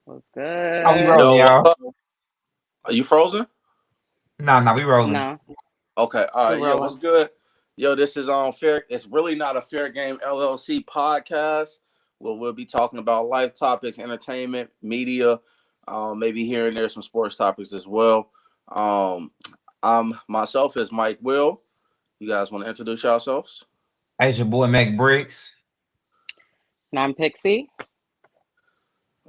What's Oh, we good? rolling, Yo, what's y'all. up? Are you frozen? Nah, we rolling. No, Okay, all we right. Yeah, what's rolling. good? Yo, this is on fair. It's really not a fair game LLC podcast. Where we'll be talking about life topics, entertainment, media, maybe here and there some sports topics as well. Um, I'm myself is Mike Will. You guys want to introduce yourselves? Hey, it's your boy Mac Bricks. And I'm Pixie.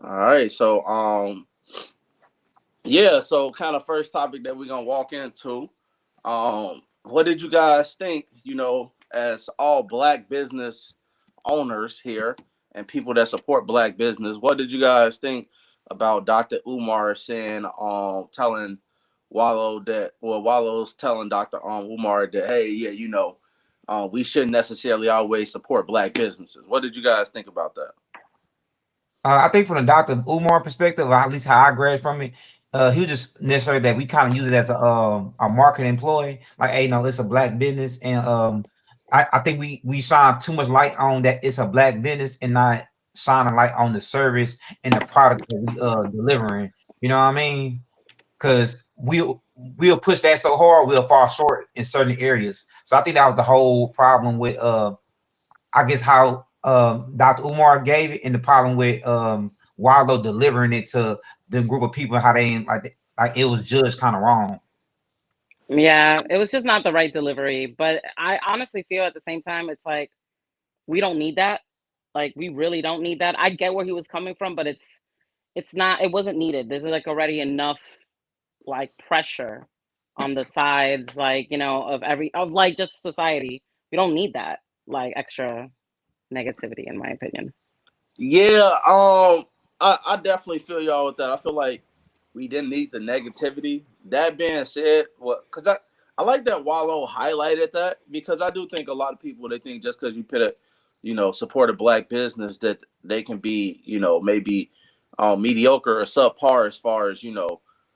All right. So yeah. So kind of first topic that we're gonna walk into. What did you guys think? As all black business owners here and people that support black business, what did you guys think about Dr. Umar saying, telling Wallo that, well, Wallow's telling Dr. Umar that, hey, yeah, we shouldn't necessarily always support black businesses. What did you guys think about that? I think from the Dr. Umar perspective, or at least how I grasped from it, he was just necessarily that we kind of use it as a marketing employee. Like, hey, no, it's a black business, and I think we shine too much light on that it's a black business and not shining light on the service and the product that we delivering. You know what I mean? Because we'll push that so hard, we'll fall short in certain areas. So I think that was the whole problem with I guess how Dr. Umar gave it, and the problem with Wallo delivering it to the group of people, how they ain't like it was judged kind of wrong. Yeah, it was just not the right delivery. But I honestly feel at the same time, it's like we don't need that. Like we really don't need that. I get where he was coming from, but it's not. It wasn't needed. There's like already enough like pressure on the sides, like of like just society. We don't need that like extra negativity, in my opinion. Yeah, I definitely feel y'all with that. I feel like we didn't need the negativity. That being said, well, because I like that Wallow highlighted that because I do think a lot of people they think just because you put a support a black business that they can be maybe mediocre or subpar as far as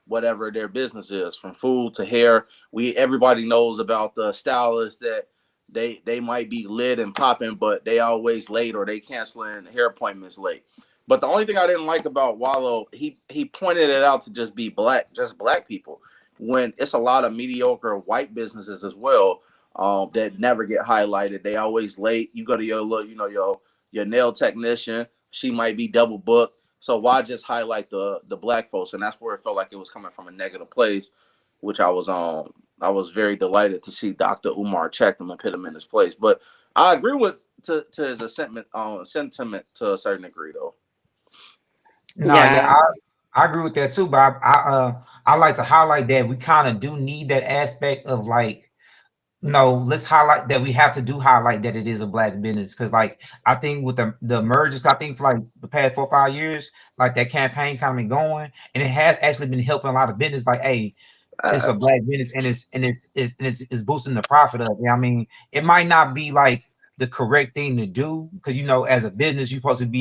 whatever their business is from food to hair. We everybody knows about the stylists that they might be lit and popping, but they always late or they canceling hair appointments late. But the only thing I didn't like about Wallow, he pointed it out to just black people, when it's a lot of mediocre white businesses as well that never get highlighted. They always late. You go to your look, your nail technician, she might be double booked. So why just highlight the black folks? And that's where it felt like it was coming from a negative place, which I was very delighted to see Dr. Umar check him and put him in his place. But I agree with to his sentiment to a certain degree though. No, yeah, Yeah, I agree with that too. But I like to highlight that we kind of do need that aspect of like, no, let's highlight that we have to do highlight that it is a black business because like I think with the mergers, I think for like the past 4 or 5 years, like that campaign kind of been going, and it has actually been helping a lot of business. Like, hey, it's a Uh, black business, and it's boosting the profit up. Yeah, I mean, it might not be like the correct thing to do because as a business, you're supposed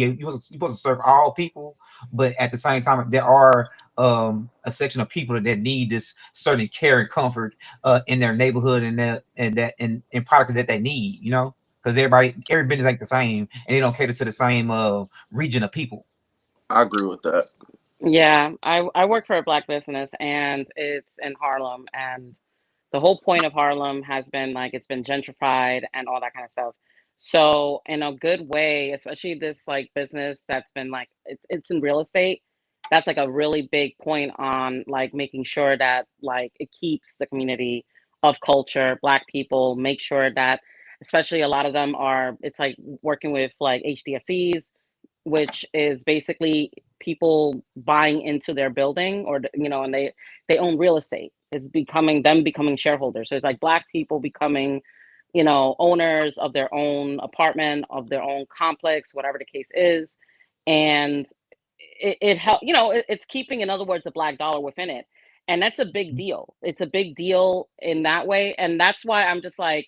to serve all people, but at the same time, there are a section of people that need this certain care and comfort in their neighborhood and products that they need. Because every business ain't the same, and they don't cater to the same region of people. I agree with that. yeah. I work for a black business, and it's in Harlem, and the whole point of Harlem has been like it's been gentrified and all that kind of stuff. So in a good way, especially this like business that's been like it's in real estate, that's like a really big point on like making sure that like it keeps the community of culture, black people, make sure that especially a lot of them are it's like working with like HDFCs, which is basically people buying into their building or and they own real estate. It's becoming shareholders. So it's like black people becoming owners of their own apartment, of their own complex, whatever the case is. And it help it's keeping, in other words, the black dollar within it. And that's a big deal. It's a big deal in that way. And that's why I'm just like,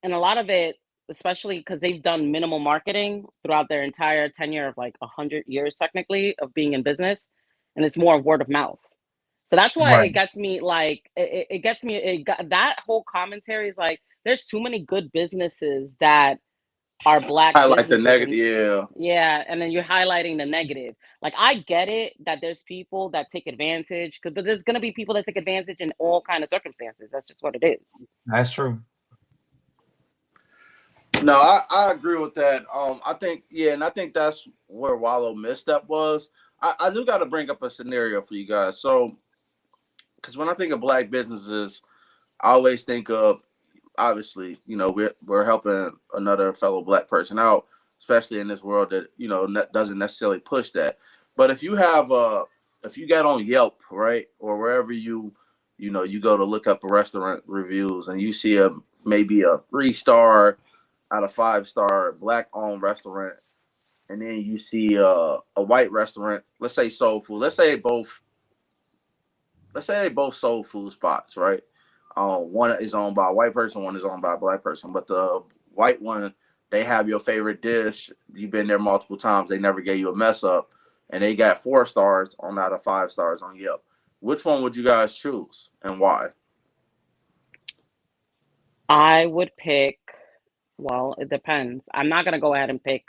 and a lot of it, especially because they've done minimal marketing throughout their entire tenure of like 100 years technically of being in business, and it's more word of mouth. So that's why Right. it gets me like it gets me that whole commentary is like there's too many good businesses that are black Highlight the businesses negative. and Yeah. yeah, and then you're highlighting the negative. Like I get it that there's people that take advantage, but there's gonna be people that take advantage in all kind of circumstances. That's just what it is. That's true. No, I agree with that. I think and I think that's where Wallo misstep was. I do got to bring up a scenario for you guys. So, because when I think of black businesses, I always think of obviously, we're helping another fellow black person out, especially in this world that doesn't necessarily push that. But if you get on Yelp, right, or wherever you go to look up a restaurant reviews, and you see maybe a 3-star out of 5-star black owned restaurant, and then you see a white restaurant, let's say soul food, let's say they both soul food spots, right? One is owned by a white person, one is owned by a black person. But the white one, they have your favorite dish. You've been there multiple times. They never gave you a mess up, and they got 4 stars out of 5 stars on Yelp. Which one would you guys choose, and why? I would pick, well, it depends. I'm not gonna go ahead and pick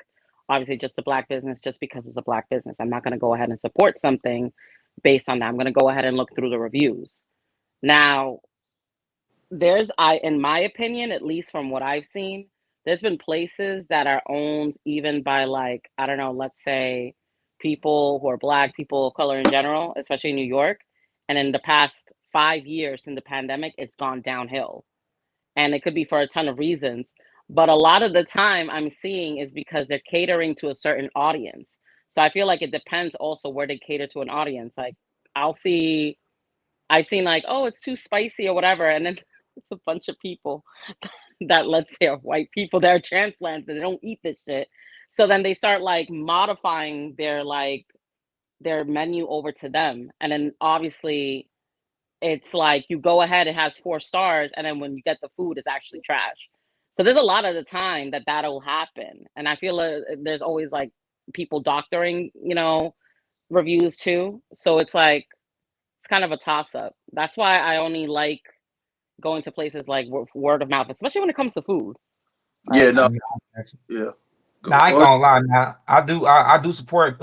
obviously just a black business just because it's a black business. I'm not gonna go ahead and support something based on that. I'm gonna go ahead and look through the reviews. Now, in my opinion, at least from what I've seen, there's been places that are owned even by like, I don't know, let's say people who are black, people of color in general, especially in New York. And in the past 5 years in the pandemic, it's gone downhill. And it could be for a ton of reasons. But a lot of the time I'm seeing is because they're catering to a certain audience. So I feel like it depends also where they cater to an audience. Like I'll see I've seen like, oh, it's too spicy or whatever, and then it's a bunch of people that let's say are white people that are transplants and they don't eat this shit. So then they start like modifying their menu over to them, and then obviously it's like you go ahead, it has 4 stars, and then when you get the food, it's actually trash. So there's a lot of the time that that'll happen, and I feel there's always like people doctoring, reviews too. So it's like it's kind of a toss up. That's why I only like going to places like word of mouth, especially when it comes to food. Yeah, Like, no, yeah. Now I ain't gonna lie. Now I do support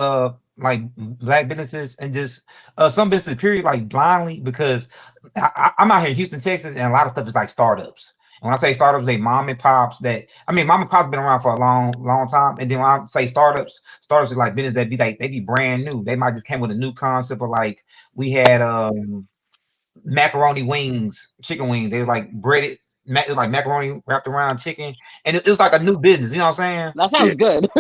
like black businesses and just some businesses period like blindly because I'm out here in Houston, Texas, and a lot of stuff is like startups. And when I say startups, they mom and pops mom and pops been around for a long time. And then when I say startups is like business that be like they be brand new. They might just came with a new concept of like we had macaroni wings, chicken wings. They was like breaded. It was like macaroni wrapped around chicken, and it was like a new business. You know what I'm saying? that Yeah. sounds good.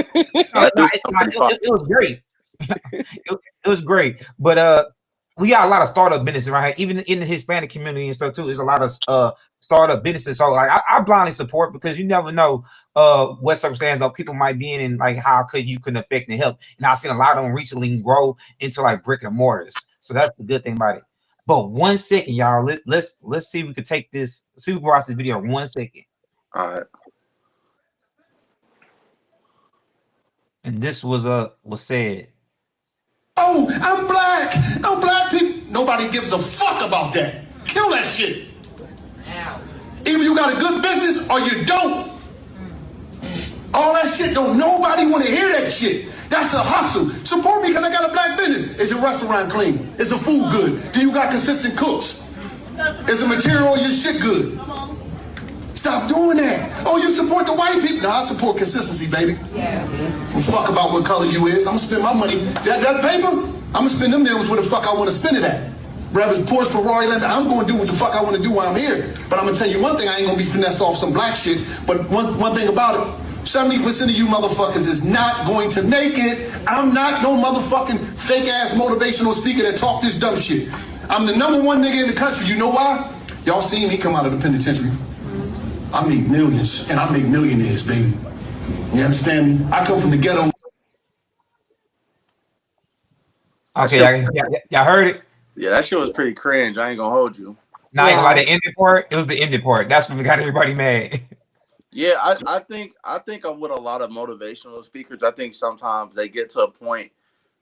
It was great. it was great, but we got a lot of startup businesses right here, even in the Hispanic community and stuff too. There's a lot of startup businesses. So like I blindly support because you never know what circumstance though people might be in and like how you can affect and help. And I've seen a lot of them recently grow into like brick and mortars. So that's the good thing about it. But 1 second, y'all. Let's see if we can take this. See if we watch this video 1 second. All right. And this was said. Oh, I'm black. No black people. Nobody gives a fuck about that. Kill that shit. Either you got a good business or you don't. All that shit don't nobody want to hear that shit. That's a hustle. Support me because I got a black business. Is your restaurant clean? Is the food good? Do you got consistent cooks? Is the material of your shit good? Stop doing that. Oh, you support the white people? No, I support consistency, baby. Yeah. Well, fuck about what color you is. I'm gonna spend my money. That paper, I'm gonna spend them deals where the fuck I want to spend it at. Grab his Porsche, Ferrari, I'm gonna do what the fuck I want to do while I'm here. But I'm gonna tell you one thing, I ain't gonna be finessed off some black shit. But one thing about it, 70% of you motherfuckers is not going to make it. I'm not no motherfucking fake ass motivational speaker that talk this dumb shit. I'm the #1 nigga in the country. You know why? Y'all seen me come out of the penitentiary. I make millions and I make millionaires, baby. You understand me? I come from the ghetto. Okay, y'all heard it. Yeah, that shit was pretty cringe. I ain't gonna hold you. Now I ain't gonna lie, the ending part. It was the ending part. That's when we got everybody mad. Yeah, I think I'm with a lot of motivational speakers. I think sometimes they get to a point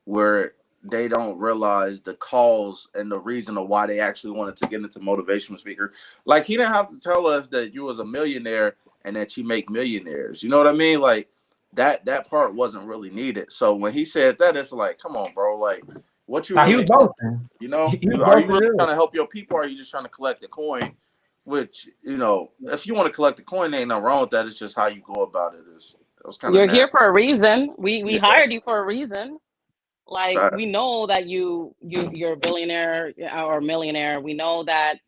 where they don't realize the cause and the reason of why they actually wanted to get into motivational speaker. Like, he didn't have to tell us that you was a millionaire and that you make millionaires. You know what I mean? Like, that part wasn't really needed. So when he said that, it's like, come on, bro. Like, what you Now he was really, boasting. you know, He was are you boasting really good. trying to help your people, or are you just trying to collect the coin? Which, you know, if you want to collect the coin, ain't nothing wrong with that. It's just how you go about it. It was kind of You're nasty. here for a reason. We Yeah, hired you for a reason. Like, fact. we know that you're a billionaire or millionaire. We know that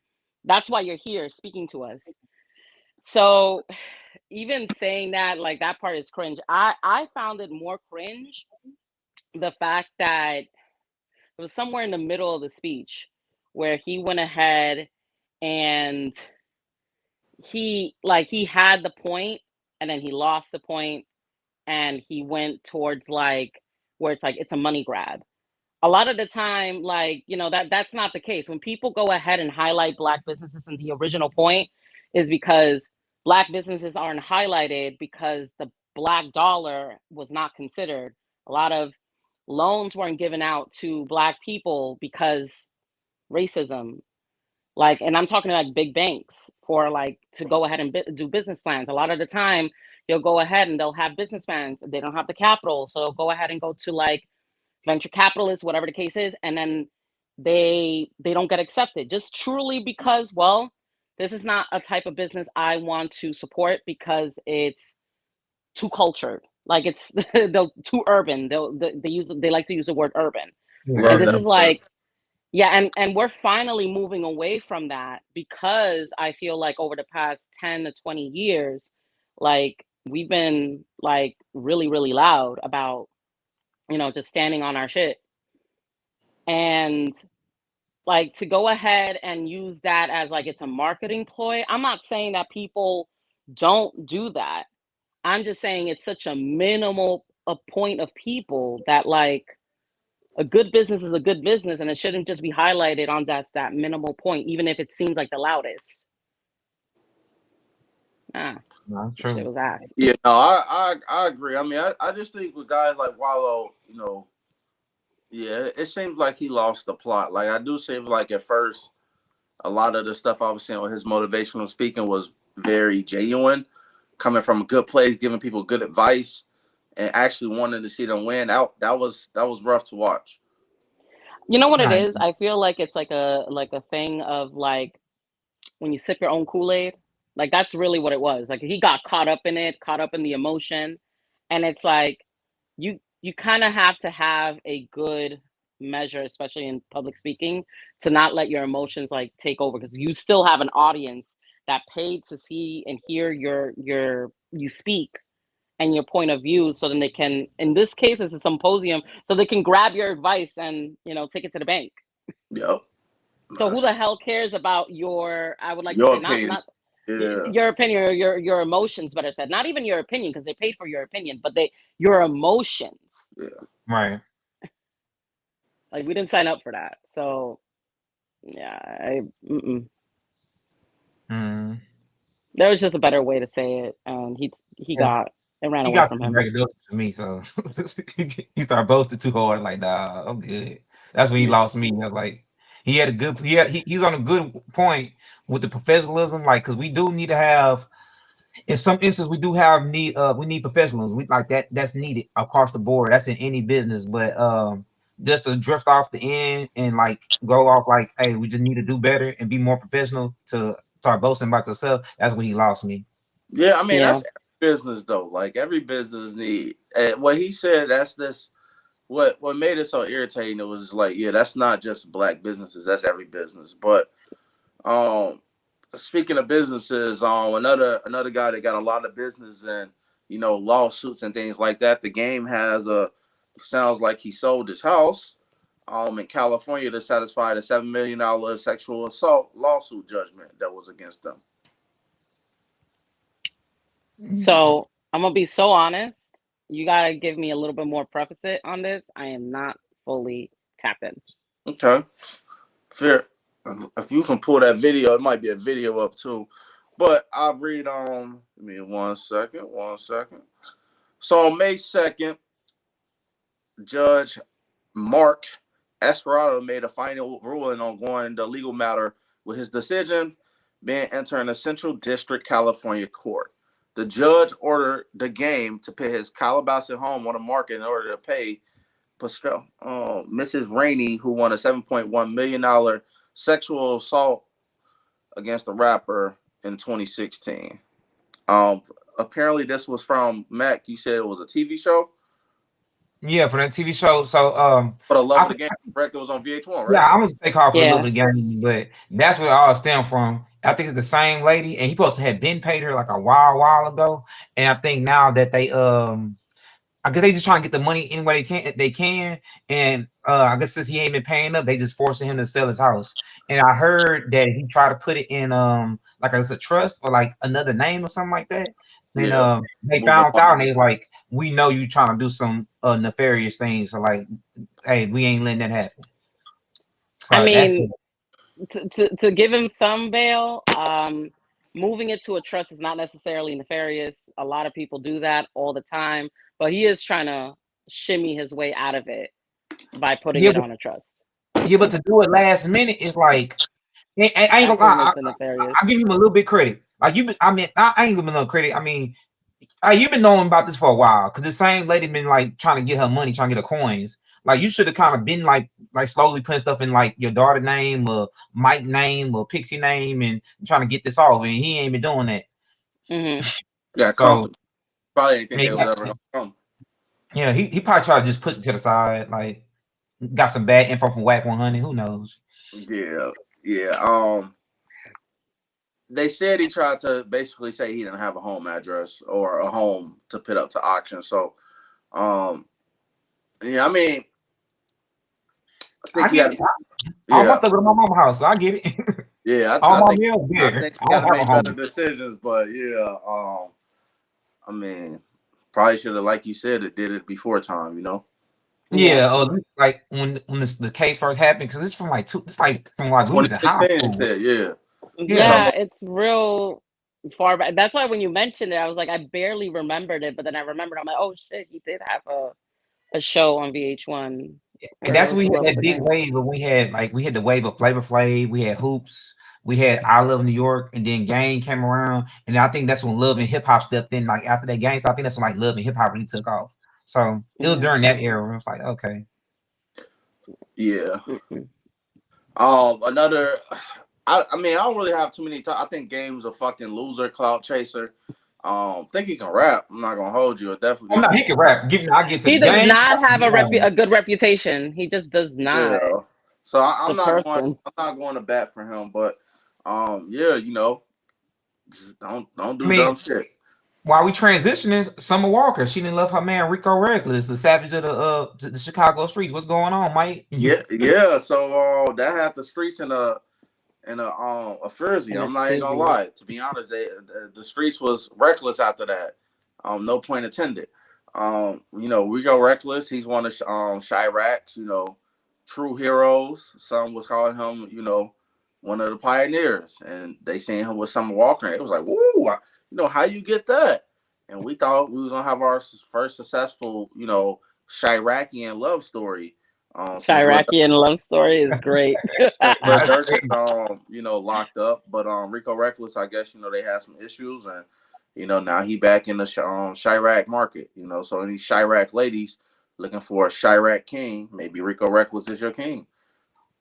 that's why you're here speaking to us. So even saying that, like, that part is cringe. I found it more cringe the fact that it was somewhere in the middle of the speech where he went ahead and he had the point and then he lost the point and he went towards like where it's like it's a money grab. A lot of the time, like, that's not the case. When people go ahead and highlight black businesses, and the original point is because black businesses aren't highlighted because the black dollar was not considered. A lot of loans weren't given out to black people because racism. Like, and I'm talking like big banks for like to go ahead and do business plans. A lot of the time, they'll go ahead and they'll have business plans. They don't have the capital, so they'll go ahead and go to like venture capitalists, whatever the case is, and then they don't get accepted just truly because, well, this is not a type of business I want to support because it's too cultured. Like, it's they'll too urban. They like to use the word urban, and Love this Yeah. that is word. like, yeah, and we're finally moving away from that because I feel like over the past 10 to 20 years, like, we've been like really, really loud about, just standing on our shit. And like, to go ahead and use that as like it's a marketing ploy. I'm not saying that people don't do that. I'm just saying it's such a minimal a point of people that, like, a good business is a good business and it shouldn't just be highlighted on that minimal point, even if it seems like the loudest. Ah, No, that shit true. was ass. Yeah, no, I agree. I mean, I just think with guys like Wallo, you know, yeah, it seems like he lost the plot. Like, I do seem like at first a lot of the stuff I was saying with his motivational speaking was very genuine, coming from a good place, giving people good advice, and actually wanting to see them win. Out that was rough to watch. You know what it Right. is? I feel like it's like a thing of like when you sip your own Kool-Aid. Like, that's really what it was. Like, he got caught up in it, caught up in the emotion, and it's like you kind of have to have a good measure, especially in public speaking, to not let your emotions like take over because you still have an audience that paid to see and hear your you speak and your point of view, so then they can, in this case it's a symposium, so they can grab your advice and take it to the bank. Yep. So who That's the hell cares about your, I would like to your say, opinion. not Yeah. your opinion or your emotions, better said. Not even your opinion because they paid for your opinion, but your emotions. Yeah. Right. Like, we didn't sign up for that. So yeah, Mm. there was just a better way to say it, and he Yeah. got it ran He away got from too him. braggadocious for me, so he started boasting too hard. Like, nah, I'm good. That's when he Yeah. lost me. I was like, he had a good. He's on a good point with the professionalism. Like, because we do need to have. In some instances, we do have we need professionalism. We like that. That's needed across the board. That's in any business. But just to drift off the end and like go off like, hey, we just need to do better and be more professional to start boasting about yourself. That's when he lost me. Yeah, I mean, Yeah, that's every business though. Like, every business need what he said. That's this. What made it so irritating? It was like, yeah, that's not just black businesses. That's every business. But um, speaking of businesses, another guy that got a lot of business and lawsuits and things like that. The game has sounds like he sold his house in California to satisfy the $7 million sexual assault lawsuit judgment that was against him. so I'm gonna be so honest. You gotta give me a little bit more preface it on this. I am not fully tapped in. Okay, fair. If you can pull that video, it might be a video up too. But I'll read on. Give me 1 second. 1 second. So on May 2nd, Judge Mark Escarado made a final ruling on going the legal matter, with his decision being entered in a Central District California court. The judge ordered the game to put his Calabasas home on the market in order to pay Pascal, Mrs. Rainey, who won a $7.1 million sexual assault against the rapper in 2016. Apparently, this was from Mac. You said it was a TV show. Yeah, for that TV show. So For the love I of the game, correct? It was on VH1, right? yeah, I'm gonna take off for the Yeah. love of the game, but that's where it all stemmed from. I think it's the same lady, and he supposed to have been paid her like a while ago. And I think now that they I guess they just trying to get the money any way they can. And I guess since he ain't been paying up, they just forcing him to sell his house. And I heard that he tried to put it in like it's a trust or like another name or something like that. And they found out and they was like, we know you trying to do some nefarious things. So like, hey, we ain't letting that happen. So I that's mean, to give him some bail, moving it to a trust is not necessarily nefarious. A lot of people do that all the time, but he is trying to shimmy his way out of it by putting yeah, it on a trust. but to do it last minute is like I ain't That's gonna what lie. makes it nefarious. I give him a little bit credit. Like I ain't giving no credit. I mean, you've been knowing about this for a while because the same lady been like trying to get her money, trying to get her coins. Like you should have kind of been like slowly putting stuff in like your daughter name or Mike name or Pixie name and trying to get this off, and he ain't been doing that. Yeah, So probably didn't think they was ever gonna come. Yeah, he probably tried to just push it to the side. Like got some bad info from Whack 100. Who knows? Yeah. They said he tried to basically say he didn't have a home address or a home to put up to auction. So, yeah, I mean, I think he had. All my stuff at my mama's house, so I get it. Yeah, all my think, meals there. I think he got to make better decisions, but yeah, I mean, probably should have, like you said, it did it before time, you know. Yeah, like when the case first happened, because it's from like we was in high school. Said, yeah, it's real far back. That's why when you mentioned it, I was like, I barely remembered it, but then I remembered. I'm like, oh shit, he did have a show on VH1. And that's when we had that big wave. But we had the wave of Flavor Flav, we had Hoops, we had I Love New York, and then Gang came around, and I think that's when Love and Hip Hop stepped in. Like after that Gang, so I think that's when like Love and Hip Hop really took off. So it was during that era. It was like okay, yeah. Another. I mean, I don't really have too many. I think Game's a fucking loser, clout chaser. Think he can rap. I'm not gonna hold you. Definitely. Oh, no, he can rap. He does not have a good reputation. He just does not. Yeah. So I'm not going to bat for him. But yeah, you know, just don't do dumb shit. While we transitioning, Summer Walker, she didn't love her man Rico Reckless, the savage of the Chicago streets. What's going on, Mike? Yeah. So that had the streets in a frenzy. I'm not even gonna lie. To be honest, the streets was reckless after that. No point intended. You know, Rico Reckless, he's one of Chirac's, you know, true heroes. Some was calling him, you know, one of the pioneers, and they seen him with Summer Walker, and it was like, woo, you know, how you get that? And we thought we was gonna have our first successful, you know, Chiracian love story. Chiracian love story is great. You know, locked up, but Rico Reckless, I guess, you know, they had some issues, and you know, now he back in the Chirac market. You know, so any Chirac ladies looking for a Chirac king, maybe Rico Reckless is your king.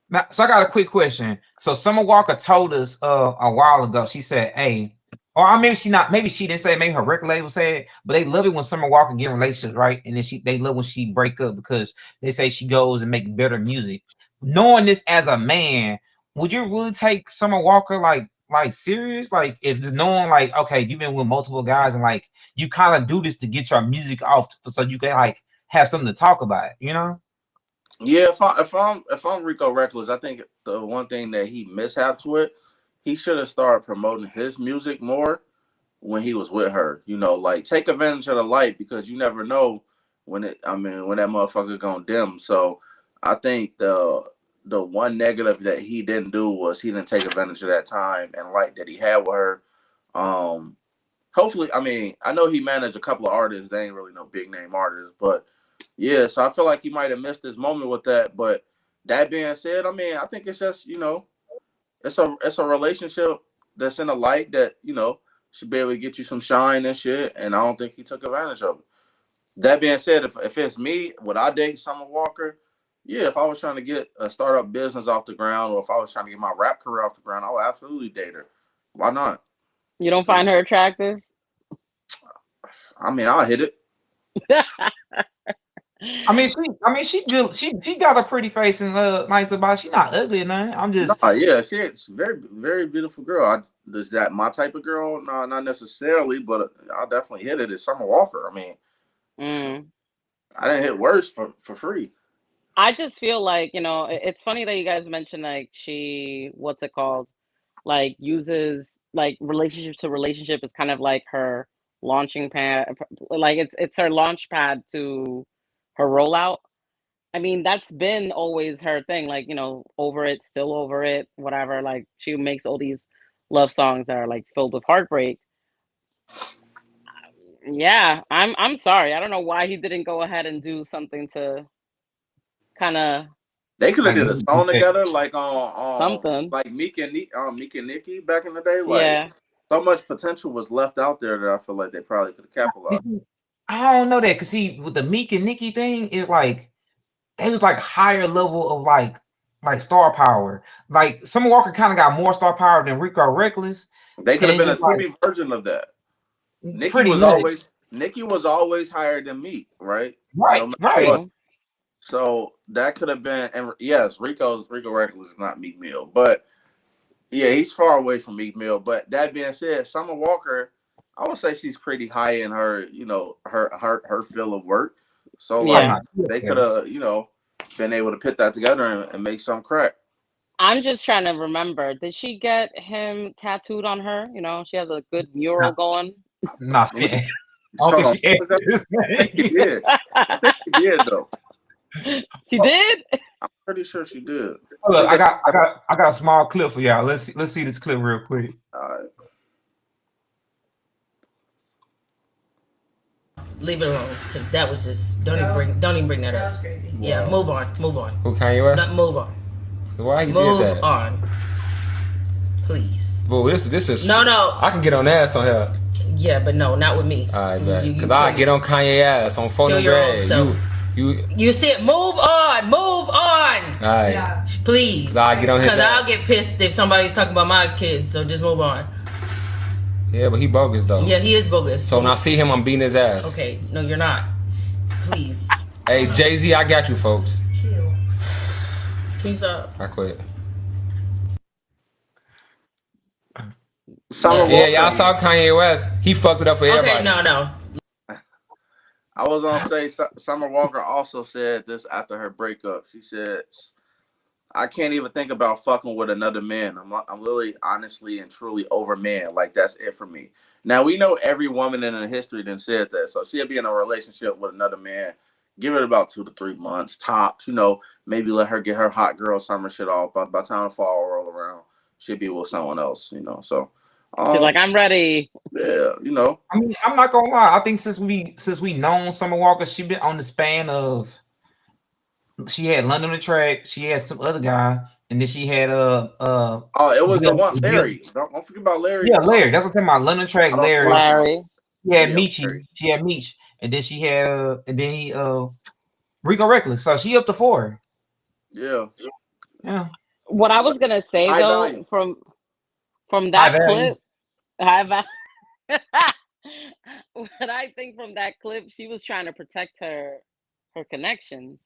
Now, so I got a quick question. So Summer Walker told us a while ago. She said, "Hey," or maybe she didn't say it, maybe her record label said, but they love it when Summer Walker get in relationships, right? And then they love when she break up because they say she goes and make better music. Knowing this as a man, would you really take Summer Walker like serious? Like if just knowing like, okay, you've been with multiple guys and like you kind of do this to get your music off so you can like have something to talk about, you know? Yeah, if I'm Rico Reckless, I think the one thing that he mishapped with, he should have started promoting his music more when he was with her. You know, like take advantage of the light because you never know when that motherfucker gonna dim. So I think the one negative that he didn't do was he didn't take advantage of that time and light that he had with her. Hopefully, I mean, I know he managed a couple of artists. They ain't really no big name artists, but yeah. So I feel like he might have missed this moment with that. But that being said, I mean, I think it's just, it's a relationship that's in a light that, should be able to get you some shine and shit. And I don't think he took advantage of it. That being said, if it's me, would I date Summer Walker? Yeah, if I was trying to get a startup business off the ground, or if I was trying to get my rap career off the ground, I would absolutely date her. Why not? You don't find her attractive? I mean, I'll hit it. she good. She got a pretty face and nice to buy. She not ugly or nothing. I'm just Yeah, she's very, very beautiful girl. Is that my type of girl? No, not necessarily, but I'll definitely hit it. It's Summer Walker. I mean, I didn't hit worse for free. I just feel like, it's funny that you guys mentioned like she, what's it called? Like uses like relationship to relationship is kind of like her launching pad, like it's her launch pad to her rollout. I mean, that's been always her thing, like, over it, still over it, whatever. Like she makes all these love songs that are like filled with heartbreak. Yeah, I'm sorry. I don't know why he didn't go ahead and do something to kind of They could have like did a song together, like something. like Meek and Nicki back in the day. Like Yeah. so much potential was left out there that I feel like they probably could have capitalized. I don't know that because see, with the Meek and Nicki thing is like they was like higher level of like star power. Like Summer Walker kind of got more star power than Rico Reckless. They could have been a like, TV version of that. Nicki pretty was much. always higher than Meek, right? Right, No right. what. So that could have been, and yes, Rico Reckless is not Meek Mill, but yeah, he's far away from Meek Mill. But that being said, Summer Walker, I would say she's pretty high in her, her field of work. So like they could have, been able to put that together and make some crack. I'm just trying to remember. Did she get him tattooed on her? She has a good mural going. Nah, she I don't Hold on. think she I think she did. I think she did though. She did? I'm pretty sure she did. Look, I got a small clip for y'all. Let's see this clip real quick. All right. Leave it alone, because that was just don't even bring that up. That was crazy. Yeah, wow. Move on. Who Kanye West? Not move on. Why you move did that? on, please. Well, this is no. I can get on ass on here. Yeah, but no, not with me. All right, because I get on Kanye ass on phone and grade. You said move on. All right. Yeah. Please. I get on his because I'll get pissed if somebody's talking about my kids. So just move on. Yeah, but he bogus though. Yeah, he is bogus. So when I see him, I'm beating his ass. Okay, no, you're not. Please. Hey, Jay-Z, I got you, folks. Chill. Can you stop? I quit. Yeah, y'all saw Kanye West. He fucked it up for everybody. Okay, no. I was gonna say Summer Walker also said this after her breakup. She said, "I can't even think about fucking with another man. I'm really, honestly, and truly over man. Like that's it for me." Now we know every woman in the history done said that, so she'll be in a relationship with another man. Give it about 2 to 3 months tops. Maybe let her get her hot girl summer shit off. But by the time the fall roll around, she'll be with someone else. So. She's like, I'm ready. Yeah, I mean, I'm not gonna lie. I think since we known Summer Walker, she been on the span of. She had London the Track. She had some other guy, and then she had Oh, it was the one Larry. Don't forget about Larry. Yeah, Larry. That's what I'm talking about. London Track, Larry. She had Michi. She had Meech, and then she had and then he Rico Reckless. So she up to 4. Yeah. What I was gonna say though, from that clip, what I think from that clip, she was trying to protect her connections.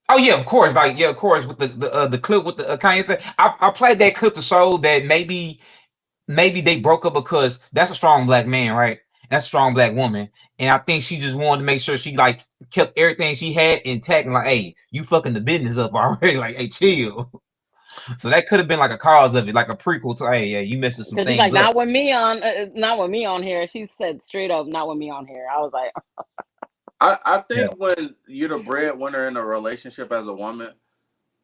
Oh yeah, of course. Of course. With the clip with the Kanye said, I played that clip to show that maybe they broke up because that's a strong black man, right? That's a strong black woman, and I think she just wanted to make sure she like kept everything she had intact and like, hey, you fucking the business up already, like, hey, chill. So that could have been like a cause of it, like a prequel to, hey, yeah, you messing some things she's like, up. not with me on here. She said straight up, not with me on here. I was like, I think when you're the breadwinner in a relationship as a woman,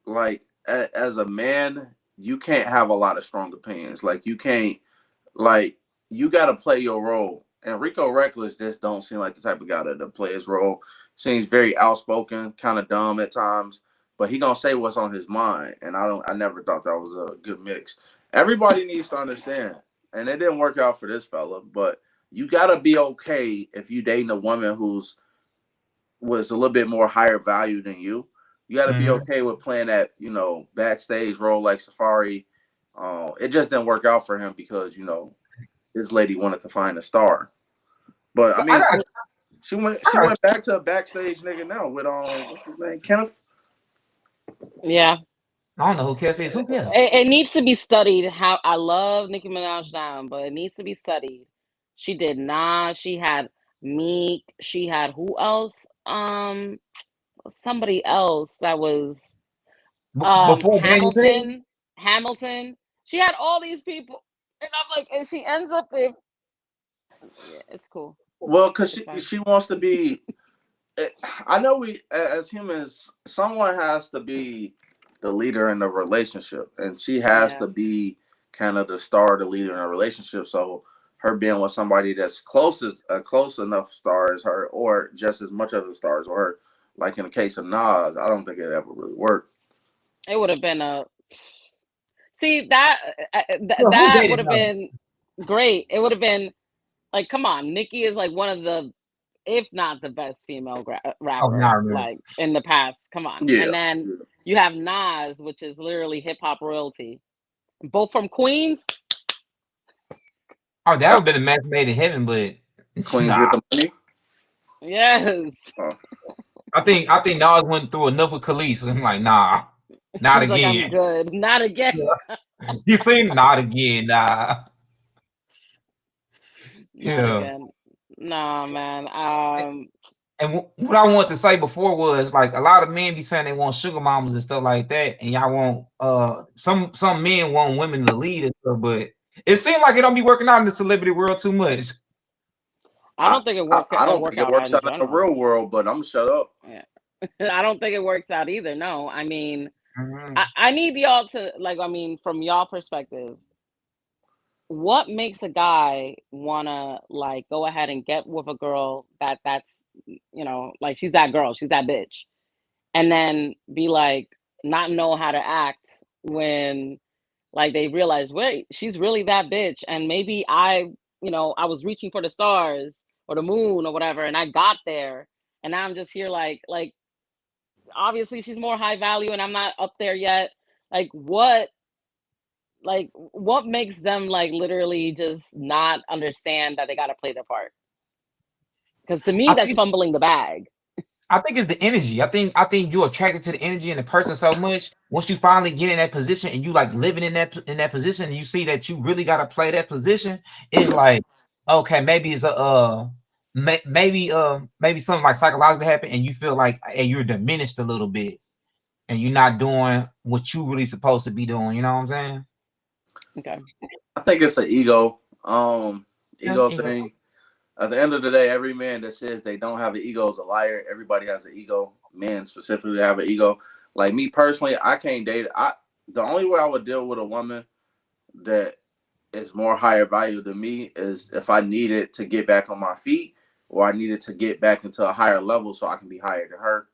like as a man, you can't have a lot of strong opinions. Like you can't, like you got to play your role. And Rico Reckless just don't seem like the type of guy to play his role. Seems very outspoken, kind of dumb at times. but he gonna say what's on his mind, and I never thought that was a good mix. Everybody needs to understand, and it didn't work out for this fella, but you gotta be okay if you dating a woman who's was a little bit more higher value than you. You got to be okay with playing that, backstage role like Safari. It just didn't work out for him because this lady wanted to find a star. But So I mean, she went back to a backstage nigga now with what's his name, Kenneth. Yeah. I don't know who Kev is. Who Kev? It needs to be studied. How I love Nicki Minaj down, but it needs to be studied. She did not. She had Meek. She had who else? Somebody else that was Before Daniel Caesar? Hamilton. Hamilton. She had all these people, and I'm like, and she ends up with. Yeah, it's cool. Well, because It's fine. she wants to be. I know we as humans, someone has to be the leader in the relationship, and she has to be kind of the star, the leader in a relationship. So her being with somebody that's close enough star as her, or just as much of a star as her, like in the case of Nas, I don't think it ever really worked. It would have been a. See that Well, who that would dated have Nas? been great. It would have been like, come on, Nicki is like one of the, if not the best female Oh, now I rapper, remember. like in the past. Come on, Yeah. and then you have Nas, which is literally hip hop royalty, both from Queens. Oh, that would have been a match made in heaven, but Queens nah. with the money. Yes, I think Nas went through enough with Khalees. I'm like, nah, not he's like, I'm again. good, not again, You seen not again, nah. not Yeah. again. Nah, man. And what I wanted to say before was like a lot of men be saying they want sugar mamas and stuff like that, and y'all want some men want women to lead and stuff, but it seems like it don't be working out in the celebrity world too much. I don't think it work I don't work think it out works in out in the general. real world, but I'm gonna shut up. Yeah. I don't think it works out either. No, I mean, Mm-hmm. I need y'all to like. I mean, from y'all perspective, what makes a guy wanna like go ahead and get with a girl that's like she's that girl, she's that bitch, and then be like not know how to act when like they realize, wait, she's really that bitch, and maybe I was reaching for the stars or the moon or whatever, and I got there, and now I'm just here like obviously she's more high value and I'm not up there yet. Like what makes them like literally just not understand that they got to play their part? Because to me I that's think fumbling the bag. I think it's the energy. I think you're attracted to the energy and the person so much. Once you finally get in that position and you like living in that position, and you see that you really got to play that position, it's like, okay, maybe it's maybe something like psychological happen, and you feel like hey, you're diminished a little bit, and you're not doing what you really supposed to be doing. You know what I'm saying? Okay. I think it's an ego Yeah, thing. At the end of the day, every man that says they don't have an ego is a liar. Everybody has an ego. Men specifically have an ego. Like me personally, I can't date. The only way I would deal with a woman that is more higher value than me is if I needed to get back on my feet or I needed to get back into a higher level so I can be higher than her.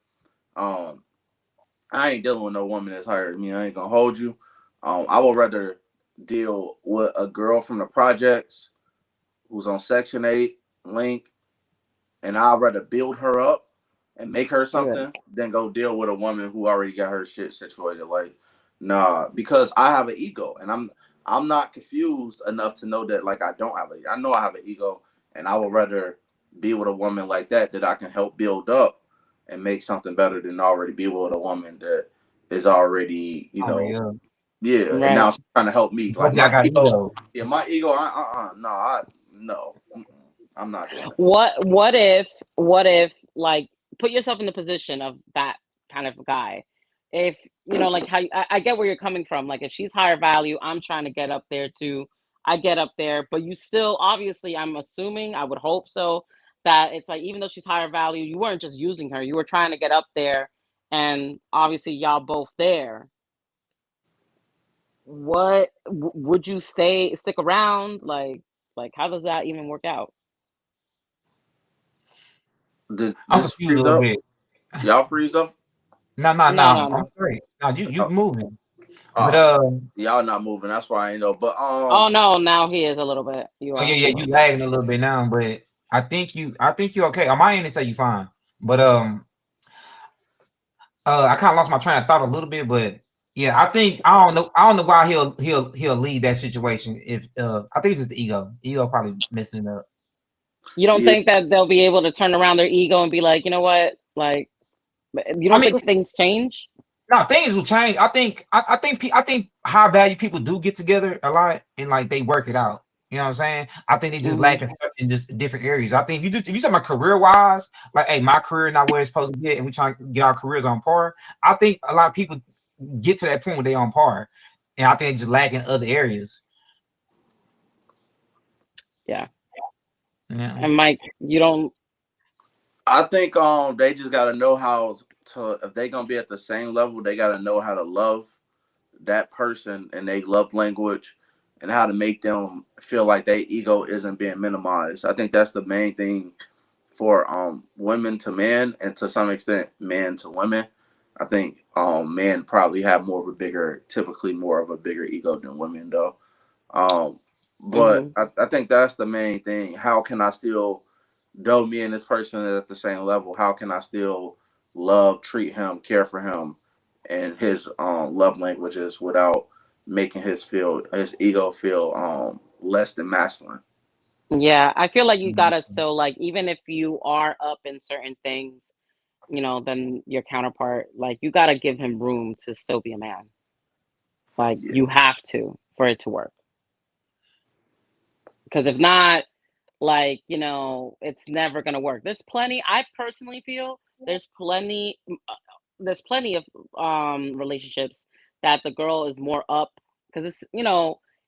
I ain't dealing with no woman that's higher than me. I ain't gonna hold you. I would rather deal with a girl from the projects who's on Section 8, Link, and I'd rather build her up and make her something than go deal with a woman who already got her shit situated. Like, nah, because I have an ego, and I'm not confused enough to know that like I don't have I know I have an ego, and I would rather be with a woman like that I can help build up and make something better than already be with a woman that is already yeah, and Right. now she's trying to help me. Like y'all got ego. my ego. No, I'm not doing it. What if like put yourself in the position of that kind of guy? If like how I get where you're coming from. Like if she's higher value, I'm trying to get up there too. I get up there, but you still obviously, I'm assuming, I would hope so, that it's like even though she's higher value, you weren't just using her. You were trying to get up there, and obviously y'all both there. What would you say? Stick around? Like how does that even work out? Did I'm this confused a freeze little up? bit. Y'all freeze up? No, No, no, I'm no. great. No, you Uh, moving. But uh, y'all not moving. That's why I ain't know. But Oh no, now he is a little bit. You oh are yeah, a you little bit. lagging a little bit now, but I think you okay. On my end, they say you fine. But I kind of lost my train of thought a little bit, but yeah, I don't know why he'll leave that situation if I think it's just the ego probably messing it up. You don't yeah, think that they'll be able to turn around their ego and be like, you know what, like, you I don't mean, think things change? no, things will change. I think high value people do get together a lot and like they work it out. You know what I'm saying? I think they just Hmm. lack in just different areas. I think if you talking about career wise, like hey, my career not where it's supposed to get, and we trying to get our careers on par. I think a lot of people get to that point where they on par, and I think they just lack in other areas. Yeah. Yeah. And Mike, you don't. I think they just gotta know how to, if they gonna be at the same level, they gotta know how to love that person and they love language and how to make them feel like their ego isn't being minimized. I think that's the main thing for women to men and to some extent men to women. I think men probably have typically more of a bigger ego than women though. Um, but Hmm. I think that's the main thing. How can I still, though me and this person is at the same level, how can I still love, treat him, care for him, and his love languages without making his ego feel less than masculine. Yeah, I feel like you gotta still like, even if you are up in certain things, than your counterpart, like you gotta give him room to still be a man. Like Yeah. you have to for it to work. Because if not, like, it's never gonna work. I personally feel there's plenty of relationships that the girl is more up, because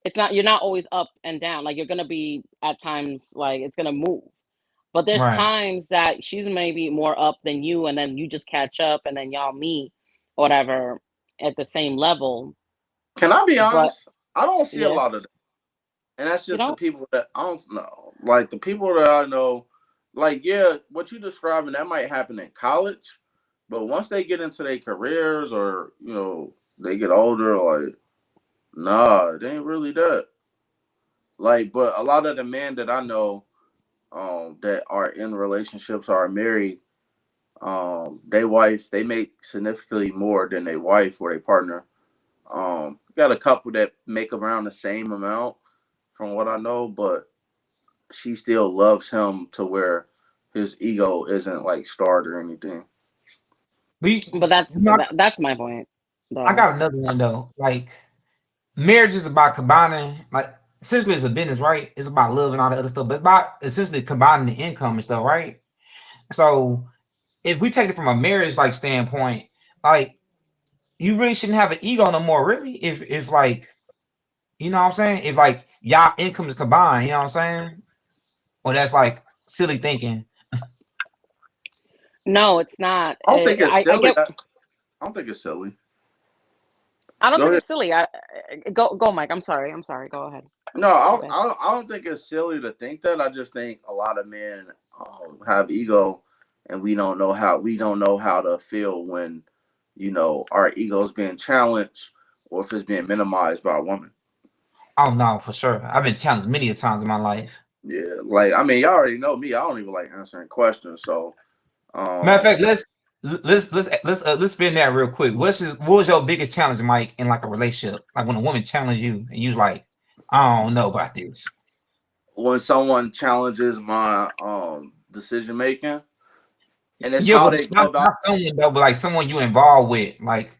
it's not you're not always up and down. Like you're gonna be at times, like it's gonna move. But there's Right. times that she's maybe more up than you, and then you just catch up, and then y'all meet, whatever, at the same level. Can I be But honest? I don't see a yeah, lot of that. And that's you just the don't. people that I don't know. Like the people that I know, like, yeah, what you describing, that might happen in college. But once they get into their careers or, they get older, like, nah, it ain't really that. Like, but a lot of the men that I know that are in relationships or are married, they make significantly more than their wife or their partner. Got a couple that make around the same amount from what I know, but she still loves him to where his ego isn't like starved or anything. But But that's you know, that's my point, I though. got another one though. Like marriage is about combining, like essentially it's a business, right? It's about love and all the other stuff, but it's about essentially combining the income and stuff, right? So if we take it from a marriage like standpoint, like you really shouldn't have an ego no more, really. If like you know what I'm saying, if like y'all income is combined, you know what I'm saying, or that's like silly thinking. No, it's not. I don't think it's I silly. get. I don't think it's silly. I don't Go think ahead. it's silly. Go, Mike. I'm sorry. I'm sorry. Go ahead. No, My bad. I don't think it's silly to think that. I just think a lot of men have ego, and we don't know how to feel when our ego's being challenged or if it's being minimized by a woman. Oh no, for sure. I've been challenged many a times in my life. Yeah, like I mean, y'all already know me. I don't even like answering questions. So, Matter of um, fact, let's spin that real quick. What was your biggest challenge, Mike, in like a relationship? Like when a woman challenged you and you was like, I don't know about this. when someone challenges my decision making, and it's Yeah, how but they go about. not someone though, but like someone you involved with. Like,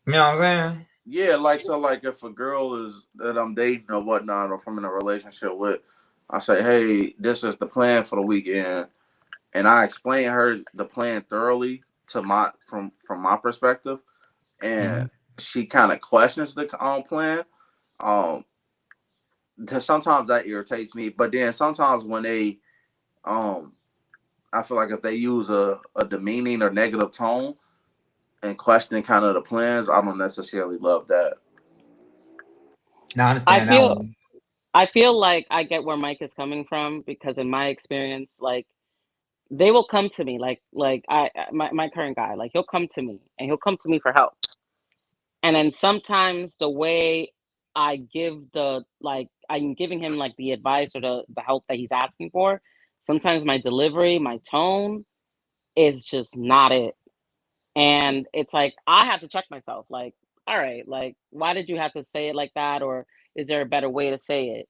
you know what I'm saying? Yeah, like so, like if a girl is that I'm dating or whatnot, or from in a relationship with, I say, hey, this is the plan for the weekend, and I explain her the plan thoroughly to my from my perspective, and Mhm. she kind of questions the plan. Um, Sometimes that irritates me, but then sometimes when um, I feel like if they use a demeaning or negative tone and questioning kind of the plans, I don't necessarily love that. Now I I understand that feel one. I feel like I get where Mike is coming from, because in my experience, like they will come to me like my current guy, like he'll come to me and he'll come to me for help. And then sometimes the way I give the like I'm giving him like the advice or the help that he's asking for, sometimes my delivery, my tone is just not it. And it's like I have to check myself, like, all right, like why did you have to say it like that? Or is there a better way to say it?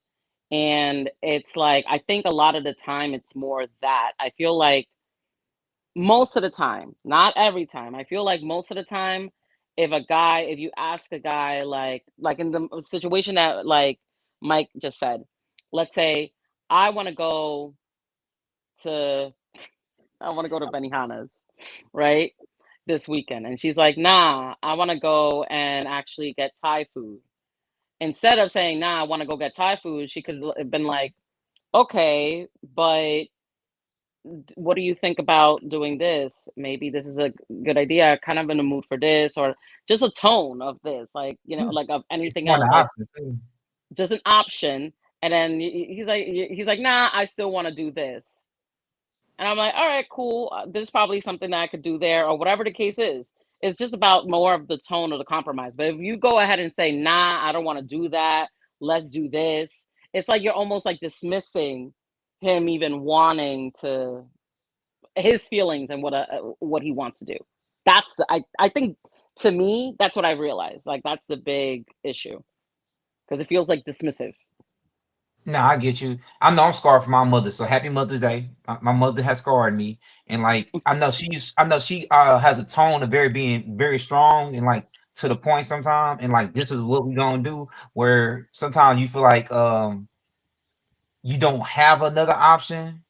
And it's like I think a lot of the time it's more that I feel like most of the time, not every time. I feel like most of the time, if you ask a guy like in the situation that like Mike just said, let's say I want to go to I want to go to Benihana's, right? This weekend. And she's like, "Nah, I want to go and actually get Thai food." Instead of saying, "Nah, I want to go get Thai food," she could have been like, "Okay, but what do you think about doing this? Maybe this is a good idea. Kind of in the mood for this," or just a tone of this, like, like of It's anything one else, like option too. just an option. And then he's like, "Nah, I still want to do this." And I'm like, "All right, cool. There's probably something that I could do there," or whatever the case is. It's just about more of the tone of the compromise. But if you go ahead and say, "Nah, I don't want to do that. Let's do this," it's like you're almost like dismissing him even wanting to his feelings and what he wants to do. I think to me that's what I realized. Like that's the big issue because it feels like dismissive. No, I get you. I know I'm scarred from my mother, so happy Mother's Day. My mother has scarred me, and like I know she has a tone of being very strong and like to the point sometimes, and like this is what we gonna do. Where sometimes you feel like you don't have another option,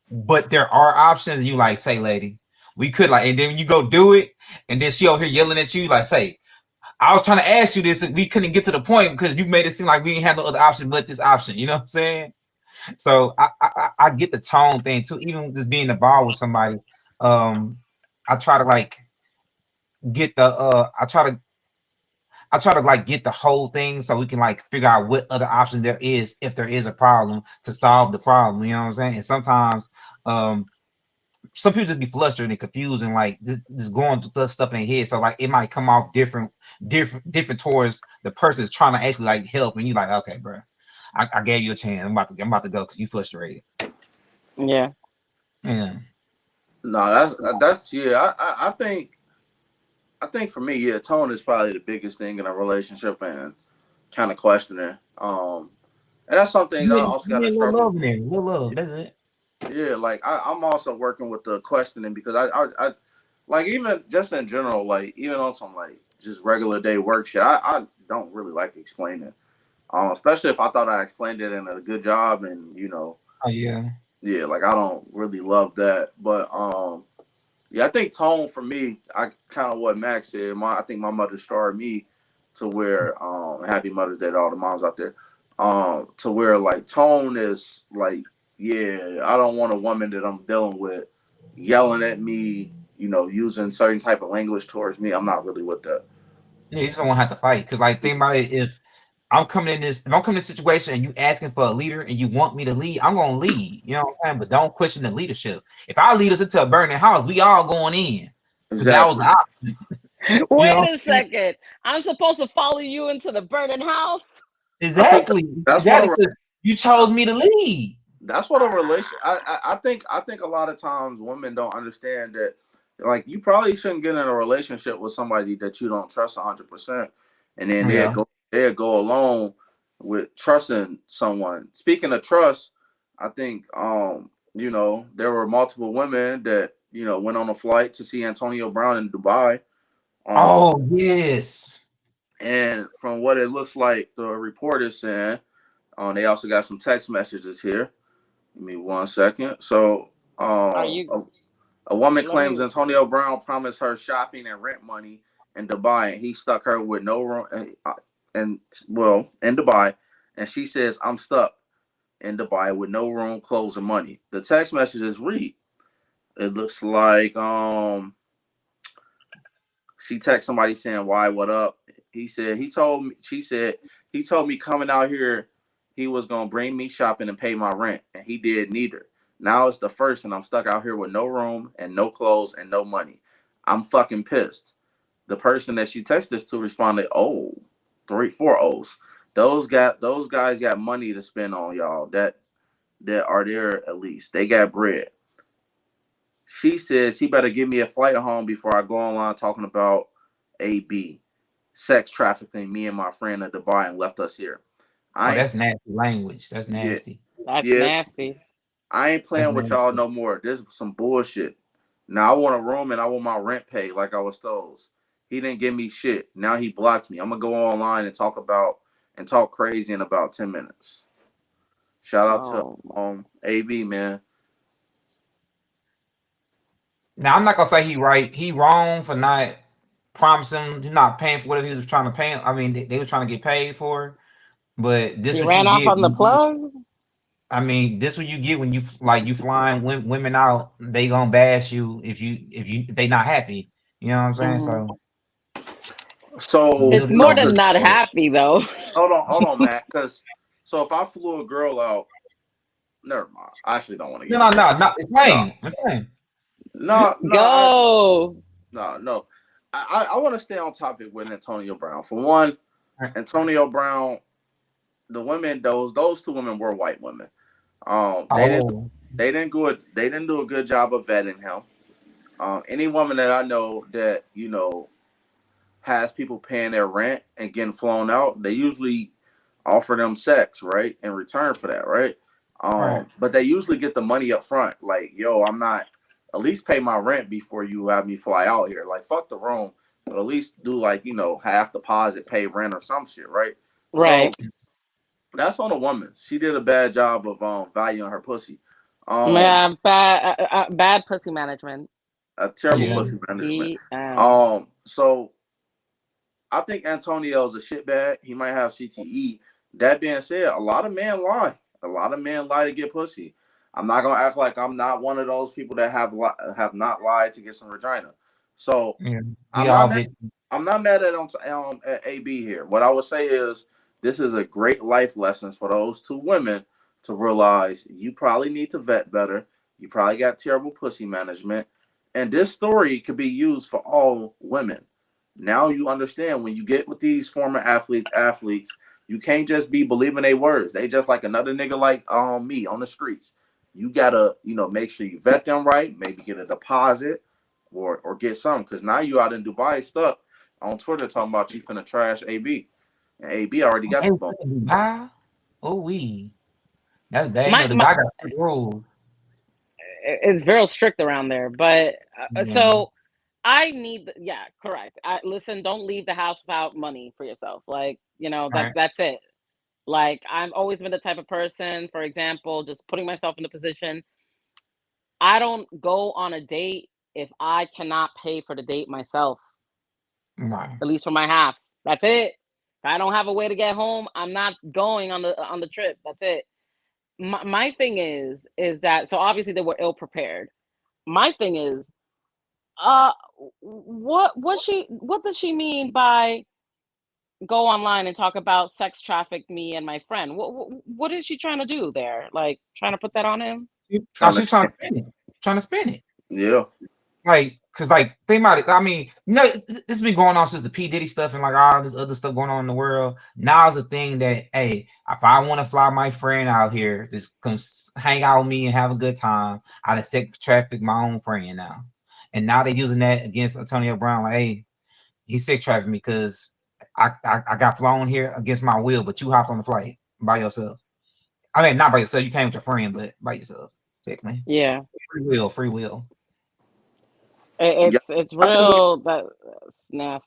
but there are options, and you like say, lady, we could like, and then you go do it, and then she over here yelling at you like, say, I was trying to ask you this, and we couldn't get to the point because you made it seem like we didn't have no other option but this option. You know what I'm saying? So I get the tone thing too. Even just being involved with somebody, I try to like get the I try to like get the whole thing so we can like figure out what other option there is if there is a problem to solve the problem. You know what I'm saying? And sometimes some people just be flustered and confused and like just going through the stuff in their head. So like it might come off different towards the person that's trying to actually like help, and you like, okay, bro, I gave you a chance. I'm about to go because you frustrated. Yeah. Yeah. No, that's yeah. I think for me, yeah, tone is probably the biggest thing in a relationship and kind of questioning. And that's something I also got Yeah, to little struggle. love in there. Little love. That's it. Yeah, like I'm also working with the questioning because I like even just in general, like even on some like just regular day work shit, I don't really like explaining. Especially if I thought I explained it in a good job and Oh yeah. yeah, like I don't really love that. But yeah, I think tone for me, I kind of what Max said. I think my mother started me to where Happy Mother's Day to all the moms out there. To where like tone is like, yeah, I don't want a woman that I'm dealing with yelling at me, using certain type of language towards me. I'm not really with that. Yeah, you just don't want to have to fight. Cause like think about it, if I'm coming in this situation and you asking for a leader and you want me to lead, I'm gonna lead. You know what I'm saying? But don't question the leadership. If I lead us into a burning house, we all going in. Cause that was Exactly. the option. You know Wait what a I'm saying? second. I'm supposed to follow you into the burning house? I think Exactly. that's what Exactly. a Because you chose me to lead. that's what a relation. I think a lot of times women don't understand that. Like you probably shouldn't get in a relationship with somebody that you don't trust 100%, and then Yeah. they'll go along with trusting someone. Speaking of trust, I think there were multiple women that went on a flight to see Antonio Brown in Dubai. Um, Oh yes. and from what it looks like, the report is saying, they also got some text messages here. Give me 1 second. So, Are you a woman let claims me Antonio Brown promised her shopping and rent money in Dubai, and he stuck her with no room. In Dubai, and she says, "I'm stuck in Dubai with no room, clothes, and money." The text messages read, "It looks like she texted somebody saying, 'Why? What up?'" He said he told me. She said he told me coming out here, he was gonna bring me shopping and pay my rent, and he did neither. Now it's the first, and I'm stuck out here with no room and no clothes and no money. I'm fucking pissed. The person that she texted this to responded, "Oh, 4 O's. Those guys got money to spend on y'all. That are there at least. They got bread." She says he better give me a flight home before I go online talking about AB sex trafficking me and my friend in Dubai and left us here. Oh, I ain't that's nasty language. That's yeah nasty. That's yeah. nasty. I ain't That's playing with nasty. y'all no more. This is some bullshit. Now I want a room and I want my rent paid like I was told. He didn't give me shit. Now he blocked me. I'm gonna go online and talk crazy in about 10 minutes. Shout out to Oh, AB, man. Now I'm not gonna say he right. He wrong for not promising, not paying for whatever he was trying to pay. I mean, they were trying to get paid for. But this he what you ran off get. on the plug. I mean, this what you get when you flying women out. They gonna bash you if they not happy. You know what I'm saying? Mhm. So you So It's know the more no, than cause business. not So, happy though. hold on, Matt. Cause so if I flew a girl out, never mind. I actually don't want to no, get no, into no, that. not it's No, plain. It's plain. no. Go. No. I want to stay on topic with Antonio Brown. For one, Antonio Brown, the women, those two women were white women. They didn't Oh, they didn't do a good job of vetting him. Any woman that I know that has people paying their rent and getting flown out, they usually offer them sex, right, in return for that, right? right. But they usually get the money up front. Like, yo, I'm not at least pay my rent before you have me fly out here. Like, fuck the room, but at least do like half deposit, pay rent or some shit, right? So Right. that's on a woman. She did a bad job of valuing her pussy. Um, Yeah, bad pussy management. a terrible Yeah. pussy management. PPM. So I think Antonio's a shitbag. He might have CTE. That being said, a lot of men lie. A lot of men lie to get pussy. I'm not gonna act like I'm not one of those people that have not lied to get some vagina. So Yeah. We I'm not all mad. bit. I'm not mad at AB here. What I would say is this is a great life lessons for those two women to realize you probably need to vet better. You probably got terrible pussy management, and this story could be used for all women. Now you understand when you get with these former athletes, you can't just be believing their words. They just like another nigga like me on the streets. You gotta make sure you vet them right. Maybe get a deposit or get some because now you out in Dubai stuck on Twitter talking about you finna trash AB, and AB already got Hey, the bone. Dubai. Oh, that's bad. You My know, Dubai got strict rules. it's very strict around there, but Yeah. so I need yeah, correct. Listen, don't leave the house without money for yourself. Like, Right. that's it. Like, I've always been the type of person, for example, just putting myself in a position, I don't go on a date if I cannot pay for the date myself, Right. at least for my half. That's it. If I don't have a way to get home, I'm not going on the trip. That's it. My thing is that so obviously they were ill prepared. My thing is, uh, what does she mean by go online and talk about sex traffic me and my friend? What is she trying to do there? Like trying to put that on him? Oh, Trying to she's trying to spin it. Trying to spin it. yeah. Like, cause like think about it. I mean, this has been going on since the P Diddy stuff and like all this other stuff going on in the world. Now is a thing that hey, if I want to fly my friend out here, just come hang out with me and have a good time, I done sex traffic my own friend now, and now they're using that against Antonio Brown. Like, hey, he sex trafficked me because I got flown here against my will, but you hopped on the flight by yourself. I mean, not by yourself. You came with your friend, but by yourself, technically. Yeah, Free will, free will. Yeah. it's I think we real. That's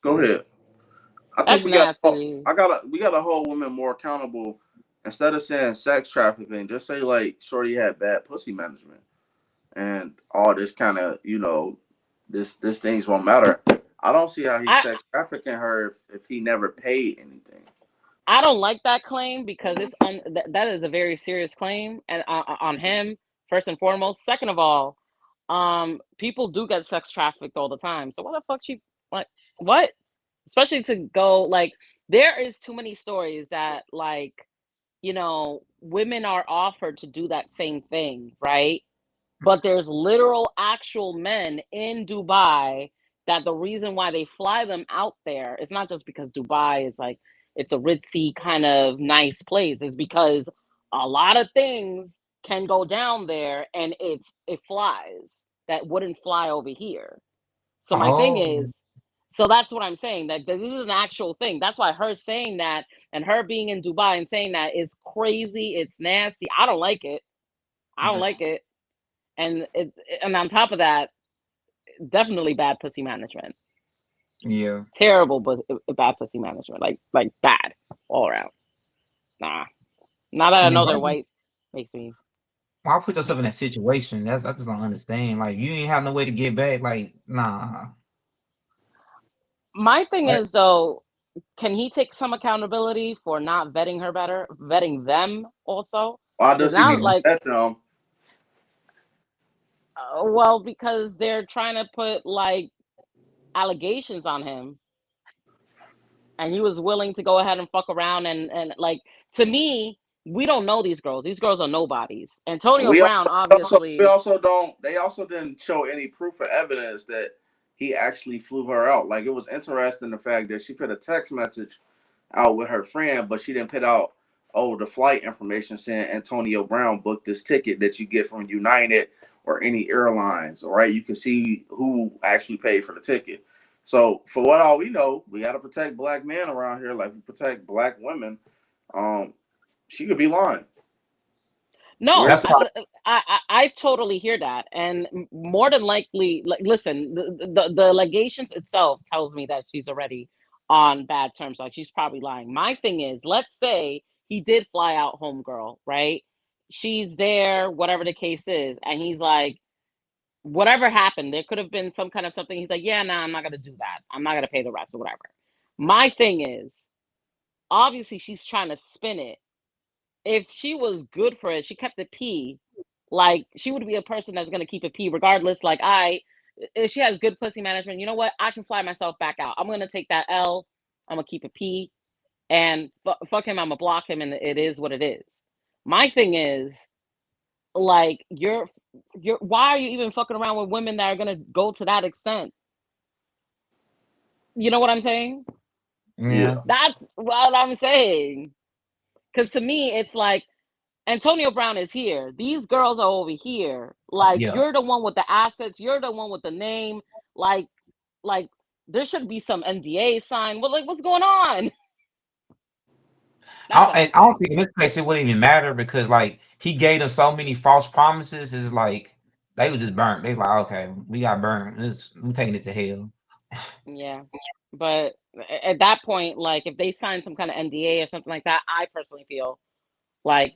go nasty. ahead. I think That's we got. nasty. We got to hold women more accountable. Instead of saying sex trafficking, just say like Shorty had bad pussy management and all this kind of this things won't matter. I don't see how he's I sex trafficking her if he never paid anything. I don't like that claim because that is a very serious claim and on him first and foremost. Second of all, people do get sex trafficked all the time. So what the fuck she like what? Especially to go like there is too many stories that like women are offered to do that same thing, right? but there's literal actual men in Dubai that the reason why they fly them out there is not just because Dubai is like it's a ritzy kind of nice place. It's because a lot of things can go down there and it flies that wouldn't fly over here. So my thing Oh, is, so that's what I'm saying, that this is an actual thing. That's why her saying that and her being in Dubai and saying that is crazy. It's nasty. I don't like it. I don't like it. And on top of that, definitely bad pussy management. yeah. Terrible, but bad pussy management. Like bad all around. Nah. Now that I I mean, know they're white, makes me. why put yourself in that situation? I just don't understand. Like, you ain't have no way to get back. Like, nah. My thing Like, is though, can he take some accountability for not vetting her better, vetting them also? Why Because does he now, need to like, set them? well, because they're trying to put like allegations on him, and he was willing to go ahead and fuck around and like to me, we don't know these girls. These girls are nobodies. Antonio We Brown, we obviously. also don't. They also didn't show any proof or evidence that he actually flew her out. Like, it was interesting the fact that she put a text message out with her friend, but she didn't put out the flight information saying Antonio Brown booked this ticket that you get from United or any airlines. All right, you can see who actually paid for the ticket. So for what all we know, we got to protect black men around here, like we protect black women. Um, she could be lying. No, Where's that's the why. I totally hear that, and more than likely, like, listen, the allegations itself tells me that she's already on bad terms. Like she's probably lying. My thing is, let's say he did fly out homegirl, right? She's there, whatever the case is, and he's like, whatever happened, there could have been some kind of something. He's like, yeah, nah, I'm not gonna do that. I'm not gonna pay the rest or whatever. My thing is, obviously, she's trying to spin it. If she was good for it, she kept the P. Like she would be a person that's gonna keep a P regardless. Like if she has good pussy management, you know what? I can fly myself back out. I'm gonna take that L. I'm gonna keep a P, and fuck him. I'm gonna block him, and it is what it is. My thing is like you're. Why are you even fucking around with women that are gonna go to that extent? You know what I'm saying? Yeah. yeah. That's what I'm saying. Because to me, it's like Antonio Brown is here. These girls are over here. Like Yeah. you're the one with the assets. You're the one with the name. Like, like there should be some NDA signed. Well, like what's going on? That's what I I'm don't saying. think in this case it wouldn't even matter because like he gave them so many false promises. It's like they were just burnt. They was like, okay, we got burned. We taking it to hell. Yeah, but at that point, like if they sign some kind of NDA or something like that, I personally feel like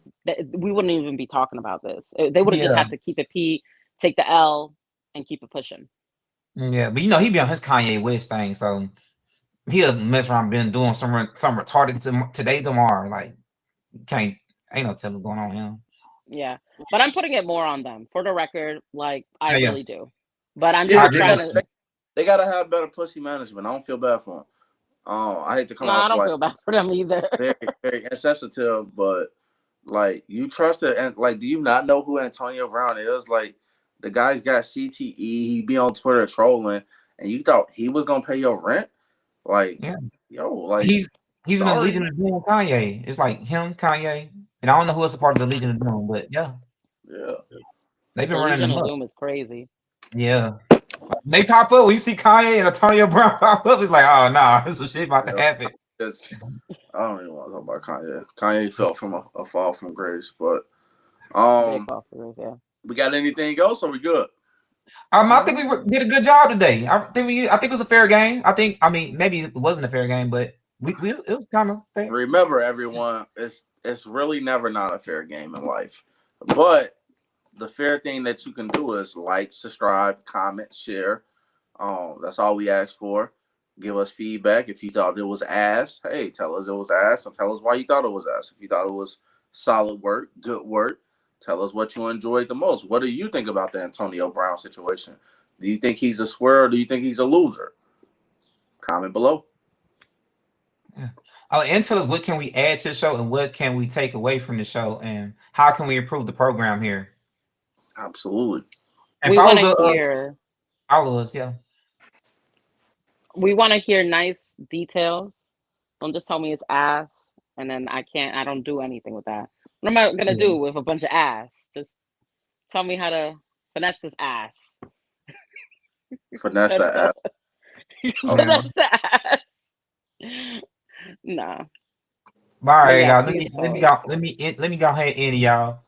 we wouldn't even be talking about this. They would have just Yeah. had to keep it P, take the L, and keep it pushing. Yeah. But you know, he be on his Kanye West thing. So he'll mess around been doing some retarded today, tomorrow. Like, can't, ain't no telling what's going on with him. Yeah, but I'm putting it more on them for the record. Like I Yeah, yeah. really do. But I'm Yeah, I just agree. trying to. they gotta have better pussy management. I don't feel bad for them. I hate to come No, I off don't like feel bad for them either. very, very insensitive, but like you trust it, and like, do you not know who Antonio Brown is? Like, the guy's got CTE. He be on Twitter trolling, and you thought he was gonna pay your rent? Like, Yeah. yo, like, He's in the sorry. Legion of Doom, Kanye. It's like him, Kanye, and I don't know who else a part of the Legion of Doom, but yeah, Yeah, they've been The running Legion them of up. Doom is crazy. Yeah. They pop up when you see Kanye and Antonio Brown pop up. It's like, oh nah, this is shit about to yeah. happen. It's, I don't even want to talk about Kanye. Kanye fell from a fall from grace, but Big off the roof, yeah. we got anything else? Or we good? I think did a good job today. I think it was a fair game. I mean, maybe it wasn't a fair game, but we it was kind of fair. Remember, everyone, it's really never not a fair game in life, but the fair thing that you can do is like, subscribe, comment, share. That's all we ask for. Give us feedback. If you thought it was ass, hey, tell us it was ass, and tell us why you thought it was ass. If you thought it was solid work, good work, tell us what you enjoyed the most. What do you think about the Antonio Brown situation? Do you think he's a square, or do you think he's a loser? Comment below. Yeah. Oh, and tell us what can we add to the show and what can we take away from the show and how can we improve the program here? Absolutely. And We follow want to the hear. followers, yeah. We want to hear nice details. Don't just tell me it's ass, and then I don't do anything with that. What am I gonna Yeah. do with a bunch of ass? Just tell me how to finesse this ass. Finesse That's that all. app. Yeah. Finesse the ass. Nah. But all But right, yeah, y'all. please Let me tell go. us. Let me go ahead and end, y'all.